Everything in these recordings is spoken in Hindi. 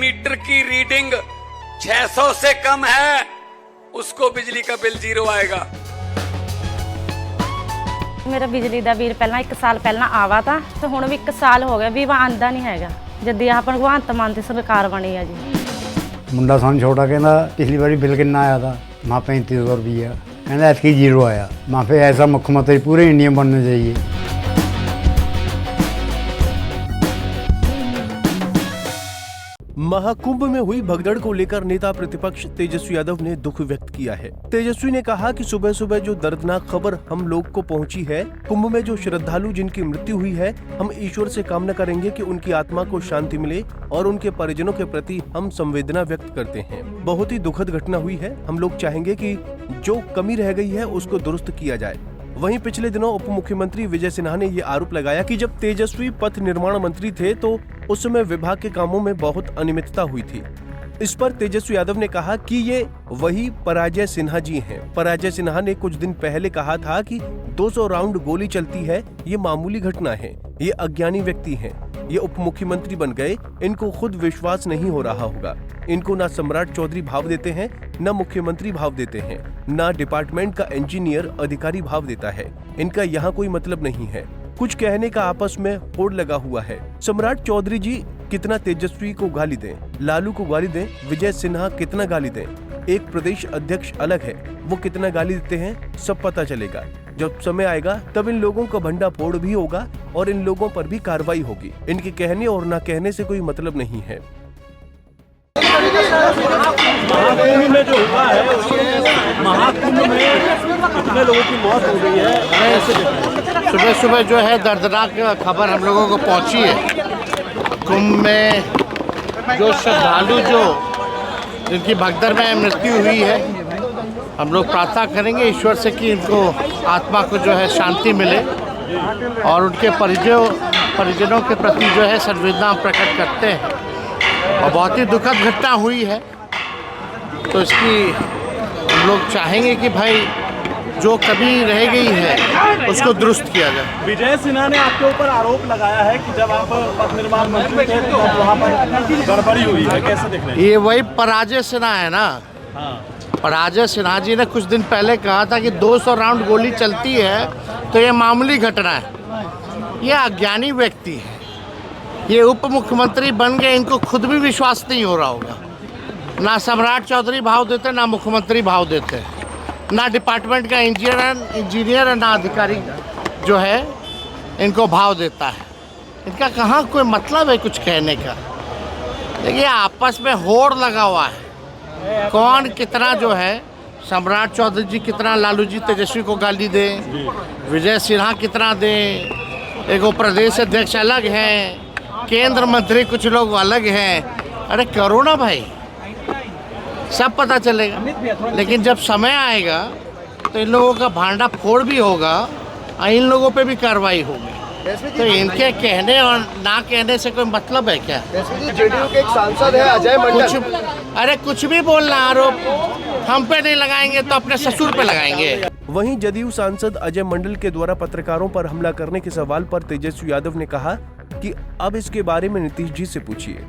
मीटर की रीडिंग 600 से कम है, उसको बिजली का बिल 0 आएगा। मेरा बिजली ਦਾ ਬਿੱਲ ਪਹਿਲਾਂ 1 ਸਾਲ ਪਹਿਲਾਂ ਆਵਾ ਤਾਂ ਤੇ ਹੁਣ ਵੀ 1 ਸਾਲ ਹੋ ਗਿਆ ਵੀ ਆਂਦਾ ਨਹੀਂ ਹੈਗਾ ਜਦ ਆਹ ਭਗਵੰਤ ਮਾਨ ਦੀ ਸਰਕਾਰ ਬਣੀ ਆ ਜੀ। ਮੁੰਡਾ ਸਾਨੂੰ ਛੋਟਾ ਕਹਿੰਦਾ ਪਿਛਲੀ ਵਾਰੀ ਬਿੱਲ ਕਿੰਨਾ ਆਇਆ था माँ 3500 रुपया कहना ऐसी 0 आया। माँ पे ऐसा मुख्यमंत्री पूरे इंडिया में बनना चाहिए। महाकुंभ में हुई भगदड़ को लेकर नेता प्रतिपक्ष तेजस्वी यादव ने दुख व्यक्त किया है। तेजस्वी ने कहा कि सुबह सुबह जो दर्दनाक खबर हम लोग को पहुंची है, कुंभ में जो श्रद्धालु जिनकी मृत्यु हुई है, हम ईश्वर से कामना करेंगे कि उनकी आत्मा को शांति मिले और उनके परिजनों के प्रति हम संवेदना व्यक्त करते हैं। बहुत ही दुखद घटना हुई है। हम लोग चाहेंगे कि जो कमी रह गई है उसको दुरुस्त किया जाए। वहीं पिछले दिनों उप मुख्यमंत्री विजय सिन्हा ने ये आरोप लगाया कि जब तेजस्वी पथ निर्माण मंत्री थे तो उस समय विभाग के कामों में बहुत अनियमितता हुई थी। इस पर तेजस्वी यादव ने कहा कि ये वही पराजय सिन्हा जी हैं। पराजय सिन्हा ने कुछ दिन पहले कहा था कि 200 राउंड गोली चलती है, ये मामूली घटना है, ये अज्ञानी व्यक्ति हैं। ये उप मुख्यमंत्री बन गए, इनको खुद विश्वास नहीं हो रहा होगा। इनको ना सम्राट चौधरी भाव देते हैं, न मुख्यमंत्री भाव देते हैं, न डिपार्टमेंट का इंजीनियर अधिकारी भाव देता है। इनका यहाँ कोई मतलब नहीं है। कुछ कहने का आपस में होड़ लगा हुआ है। सम्राट चौधरी जी कितना तेजस्वी को गाली दें, लालू को गाली दें, विजय सिन्हा कितना गाली दें, एक प्रदेश अध्यक्ष अलग है, वो कितना गाली देते हैं सब पता चलेगा। जब समय आएगा तब इन लोगों का भंडा फोड़ भी होगा और इन लोगों पर भी कार्रवाई होगी। इनके कहने और ना कहने से कोई मतलब नहीं है। महाकुंभ में जो हुआ है, महाकुंभ में कितने लोगों की मौत हो गई है। सुबह सुबह जो है दर्दनाक खबर हम लोगों को पहुंची है। कुंभ में जो श्रद्धालु जिनकी भगदड़ में मृत्यु हुई है, हम लोग प्रार्थना करेंगे ईश्वर से कि इनको आत्मा को जो है शांति मिले और उनके परिजनों के प्रति जो है संवेदना प्रकट करते हैं। और बहुत ही दुखद घटना हुई है, तो इसकी हम लोग चाहेंगे कि भाई जो कमी रह गई है उसको दुरुस्त किया जाए। विजय सिन्हा ने आपके ऊपर आरोप लगाया है कि जब आप पथ निर्माण मंत्री थे तो वहाँ पर गड़बड़ी हुई है, कैसे देख रहे हैं? ये वही पराजय सिन्हा है ना। हाँ। पराजय सिन्हा जी ने कुछ दिन पहले कहा था कि 200 राउंड गोली चलती है तो ये मामूली घटना है। ये अज्ञानी व्यक्ति है। ये उप मुख्यमंत्री बन गए, इनको खुद भी विश्वास नहीं हो रहा होगा। ना सम्राट चौधरी भाव देते, ना मुख्यमंत्री भाव देते, ना डिपार्टमेंट का इंजीनियर ना अधिकारी जो है इनको भाव देता है। इनका कहाँ कोई मतलब है कुछ कहने का। देखिए आपस में होड़ लगा हुआ है, कौन कितना जो है सम्राट चौधरी जी कितना लालू जी तेजस्वी को गाली दे, विजय सिन्हा कितना दे, एक वो प्रदेश अध्यक्ष अलग हैं, केंद्र मंत्री कुछ लोग अलग हैं। अरे करो ना भाई, सब पता चलेगा। लेकिन जब समय आएगा तो इन लोगों का भांडा फोड़ भी होगा और इन लोगों पे भी कार्रवाई होगी। तो इनके कहने और ना कहने से कोई मतलब है क्या? जेडीयू के एक सांसद है अजय मंडल। अरे कुछ भी बोलना, आरोप हम पे नहीं लगाएंगे तो अपने ससुर पे लगाएंगे। वहीं जदयू सांसद अजय मंडल के द्वारा पत्रकारों पर हमला करने के सवाल पर तेजस्वी यादव ने कहा कि अब इसके बारे में नीतीश जी से पूछिए।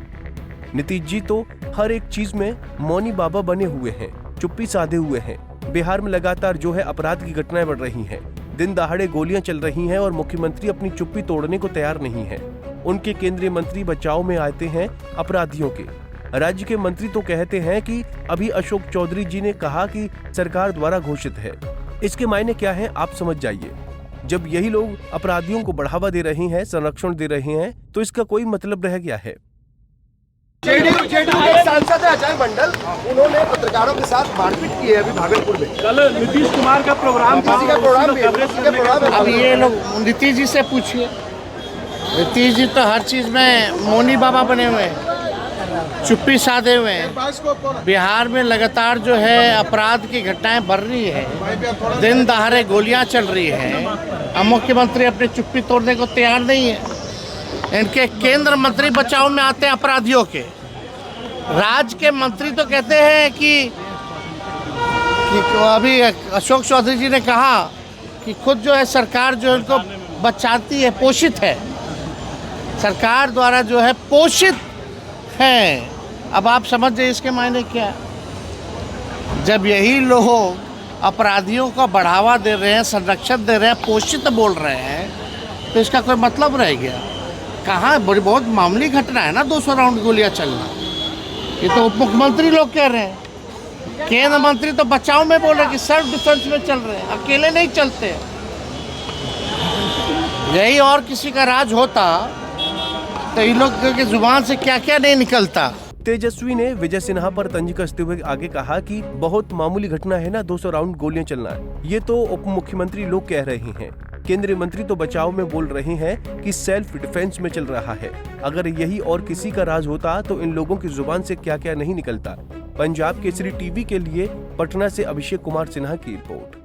नीतीश जी तो हर एक चीज में मौनी बाबा बने हुए हैं, चुप्पी साधे हुए हैं। बिहार में लगातार जो है अपराध की घटनाएं बढ़ रही हैं, दिन दहाड़े गोलियां चल रही हैं और मुख्यमंत्री अपनी चुप्पी तोड़ने को तैयार नहीं है। उनके केंद्रीय मंत्री बचाव में आते हैं अपराधियों के। राज्य के मंत्री तो कहते हैं कि अभी अशोक चौधरी जी ने कहा कि सरकार द्वारा घोषित है। इसके मायने क्या है आप समझ जाइए। जब यही लोग अपराधियों को बढ़ावा दे रहे हैं, संरक्षण दे रहे हैं, तो इसका कोई मतलब रह गया है। जेडीयू के सांसद है अजय मंडल, उन्होंने पत्रकारों के साथ मारपीट की है अभी भागलपुर में। कल नीतीश कुमार का प्रोग्राम अब ये लोग नीतीश जी से पूछिए। नीतीश जी तो हर चीज में मौनी बाबा बने हुए हैं, चुप्पी साधे हुए हैं। बिहार में लगातार जो है अपराध की घटनाएं बढ़ रही है, दिन दहाड़े गोलियां चल रही हैं। अब मुख्यमंत्री अपनी चुप्पी तोड़ने को तैयार नहीं है। इनके केंद्र मंत्री बचाव में आते हैं अपराधियों के। राज्य के मंत्री तो कहते हैं कि अभी अशोक चौधरी जी ने कहा कि खुद जो है सरकार जो इनको बचाती है, पोषित है, सरकार द्वारा जो है पोषित हैं अब आप समझ जाइए इसके मायने क्या है। जब यही लोग अपराधियों को बढ़ावा दे रहे हैं, संरक्षण दे रहे हैं, पोषित बोल रहे हैं, तो इसका कोई मतलब रह गया? कहाँ, बड़ी बहुत मामूली घटना है ना 200 राउंड गोलियां चलना। ये तो उप मुख्यमंत्री लोग कह रहे हैं, केंद्र मंत्री तो बचाव में बोल रहे कि सेल्फ डिफेंस में चल रहे हैं, अकेले नहीं चलते। यही और किसी का राज होता तो इन लोग की जुबान से क्या क्या नहीं निकलता। तेजस्वी ने विजय सिन्हा पर तंज कसते हुए आगे कहा कि बहुत मामूली घटना है ना 200 राउंड गोलियां चलना। ये तो उप मुख्यमंत्री लोग कह रहे हैं, केंद्रीय मंत्री तो बचाव में बोल रहे हैं कि सेल्फ डिफेंस में चल रहा है। अगर यही और किसी का राज होता तो इन लोगों की जुबान से क्या क्या नहीं निकलता। पंजाब केसरी टीवी के लिए पटना से अभिषेक कुमार सिन्हा की रिपोर्ट।